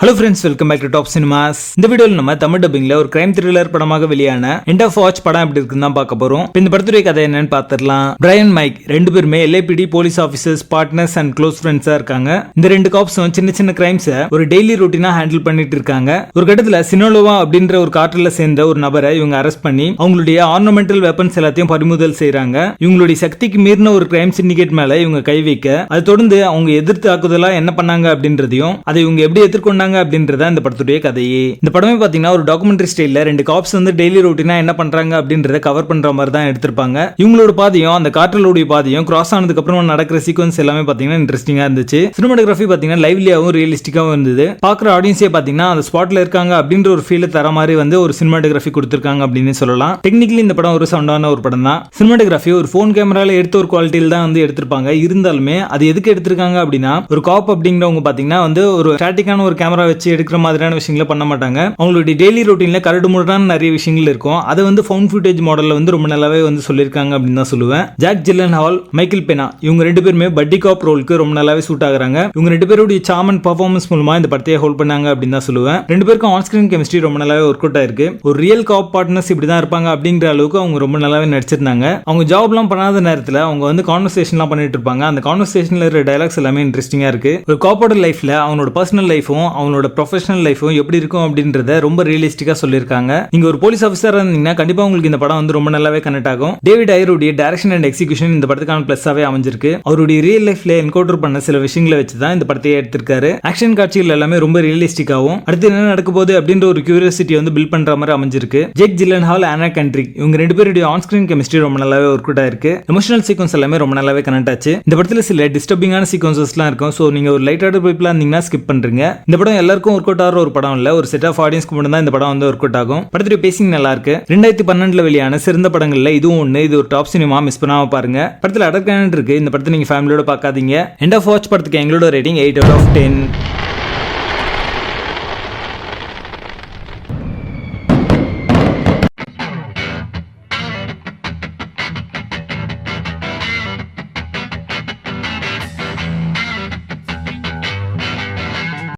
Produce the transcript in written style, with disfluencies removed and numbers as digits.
Hello friends, welcome back to Top Cinemas. இந்த வீடியோவில் நம்ம தமிழ் டப்பிங்ல ஒரு கிரைம் த்ரில்லர் படமாக வெளியான எண்ட் ஆஃப் வாட்ச் படம் எப்படி இருக்குன்னு தான் பார்க்க போறோம். இந்த படத்துடைய கதை என்னன்னு பார்த்துடலாம். பிரையன் மைக் ரெண்டு பேருமே LAPD police officers, partners and close ஃப்ரெண்ட்ஸா இருக்காங்க. இந்த ரெண்டு காப்ஸும் சின்ன சின்ன கிரைம்ஸை ஒரு டெய்லி ரொட்டீனா ஹேண்டில் பண்ணிட்டு இருக்காங்க. ஒரு கட்டத்துல சினோலோவா அப்படின்ற ஒரு காற்றில் சேர்ந்த ஒரு நபரை இவங்க அரெஸ்ட் பண்ணி அவங்களுடைய ஆர்னமெண்டல் வெப்பன்ஸ் எல்லாத்தையும் பறிமுதல் செய்யறாங்க. இவங்களுடைய சக்திக்கு மீறின ஒரு கிரைம் சிண்டிகேட் மேல இவங்க கை வைக்க, அதை தொடர்ந்து அவங்க எதிர்த்து தாக்குதலா என்ன பண்ணாங்க அப்படின்றதையும் அதை இவங்க எப்படி எதிர்கொண்டாங்க அப்படின்றத இந்த படத்துடைய கதையே. இந்த படமே பாத்தீங்கன்னா ஒரு டாக்குமெண்ட்ரி ஸ்டைல்ல ரெண்டு காப்ஸ் வந்து டெய்லி ரொட்டீனா என்ன பண்றாங்க அப்படின்றத கவர் பண்ற மாதிரி தான் எடுத்திருப்பாங்க. இவங்களோட பாதையும் அந்த காற்றலோடைய பாதையும் கிராஸ் ஆனதுக்கு அப்புறம் நடக்கிற சீக்வன்ஸ் எல்லாமே பாத்தீங்கன்னா இன்ட்ரெஸ்டிங்கா இருந்துச்சு. சினிமாட்டோகிராஃபி பாத்தீங்கன்னா லைவ்லியாவும் ரியலிஸ்டிக்காவும் இருந்தது. பாக்குற ஆடியன்ஸே பாத்தீங்கன்னா அந்த ஸ்பாட்ல இருக்காங்க அப்படின்ற ஒரு ஃபீல் தர மாதிரி வந்து ஒரு சினிமாட்டோகிராஃபி கொடுத்திருக்காங்க அப்படின்னு சொல்லலாம். டெக்னிக்கலி இந்த படம் ஒரு சவுண்டான ஒரு படம் தான். சினிமாட்டோகிராஃபி ஒரு போன் கேமரால எடுத்த ஒரு குவாலிட்டியில தான் வந்து எடுத்திருப்பாங்க. இருந்தாலுமே அது எதுக்கு எடுத்திருக்காங்க அப்படின்னா, ஒரு காப் அப்படிங்கிறவங்க பாத்தீங்கன்னா வந்து ஒரு ஸ்டாட்டிக்கான ஒரு கேமரா வச்சு எடுக்கிற மாதிரியான விஷயங்களை பண்ண மாட்டாங்க. அவங்களுடைய டெய்லி ரொட்டீன்ல கரடு முரடான நிறைய விஷயங்கள் இருக்கும். அதை வந்து ஃபவுண்ட் ஃபுட்டேஜ் மாடல்ல வந்து ரொம்ப நல்லாவே வந்து சொல்லியிருக்காங்க அப்படின்னு தான் சொல்லுவேன். ஜாக் ஜில்லன்ஹால், மைக்கேல் பெனா இவங்க ரெண்டு பேருமே பட்டி காப் ரோலுக்கு ரொம்ப நல்லாவே சூட் ஆகுறாங்க. இவங்க ரெண்டு பேருடைய சார்ம் அண்ட் பெர்ஃபார்மன்ஸ் மூலமா இந்த படத்தையே ஹோல்ட் பண்ணாங்க அப்படின்னு தான் சொல்லுவேன். ரெண்டு பேருக்கும் ஆன் ஸ்கிரீன் கெமிஸ்ட்ரி ரொம்ப நல்லாவே ஒர்க் அவுட் ஆயிருக்கு. ஒரு ரியல் காப் பார்ட்னர்ஸ் இப்படி தான் இருப்பாங்க அப்படிங்கிற அளவுக்கு அவங்க ரொம்ப நல்லாவே நடிச்சிருந்தாங்க. அவங்க ஜாப்லாம் பண்ணாத நேரத்தில் அவங்க வந்து கான்வர்சேஷன்லாம் பண்ணிட்டு இருப்பாங்க. அந்த கான்வர்சேஷன்ல இருக்கிற டயலாக்ஸ் எல்லாமே இன்ட்ரெஸ்டிங்கா இருக்கு. ஒரு காப்போட லைஃப்ல அவனோட பர்சனல் லைஃபும் அவனோட ப்ரொஃபஷனல் லைஃபும் எப்படி இருக்கும் அப்படின்றத ரொம்ப ரியலிஸ்டிக்கா சொல்லியிருக்காங்க. நீங்க ஒரு போலீஸ் ஆஃபீஸரா இருந்தீங்கன்னா கண்டிப்பா உங்களுக்கு இந்த படம் வந்து ரொம்ப நல்லாவே கனெக்ட் ஆகும். டேவிட் ஐயருடைய டைரக்ஷன் அண்ட் எக்ஸிகியூஷன் இந்த படத்துக்கான பிளஸ்ஸாவே அமைஞ்சிருக்கு. அவருடைய ரியல் லைஃப்ல என்கவுண்டர் பண்ண சில விஷயங்களை வச்சு தான் இந்த படத்தையே எடுத்திருக்காரு. ஆக்ஷன் காட்சிகள் எல்லாமே ரொம்ப ரியலிஸ்டிக்காவும் அடுத்து என்ன நடக்க போகுது அப்படின்ற ஒரு கியூரியாசிட்டி வந்து பில்ட் பண்ற மாதிரி அமைஞ்சிருக்கு. ஜேக் ஜில்லன்ஹால், ஆனா கண்ட்ரிக் இவங்க ரெண்டு பேருடைய ஆன் ஸ்கிரீன் கெமிஸ்ட்ரி ரொம்ப நல்லாவே ஒர்க் அவுட் ஆயிருக்கு. எமோஷனல் சீக்வன்ஸ் எல்லாமே ரொம்ப நல்லாவே கனெக்ட் ஆச்சு. இந்த படத்துல சில டிஸ்டர்பிங்கான சீக்வன்சஸ்லாம் இருக்கும். சோ நீங்க ஒரு லைட் ஹார்ட்டட் பீப்பிளா இருந்தீங்கன்னா ஸ்கிப் பண்றீங்க. இந்த படம் எல்லாருக்கும் ஒர்க் அவுட் ஆகிற ஒரு படம் இல்ல. ஒரு செட் ஆஃப் ஆடியன்ஸ்க்கு மட்டும் தான் இந்த படம் வந்து ஒர்க் அவுட் ஆகும். படத்துடைய பேசிங் நல்லா இருக்கு. 2012 வெளியான சிறந்த படங்கள்ல இதுவும் ஒண்ணு. இது ஒரு டாப் சினிமா, மிஸ் பண்ணாம பாருங்க. படத்துல அடர்கான இருக்கு. இந்த படத்தை நீங்க ஃபேமிலியோட பார்க்காதீங்க. எண்ட் ஆஃப் வாட்ச் படத்துக்கு எங்களோட ரேட்டிங் 8 out of 10.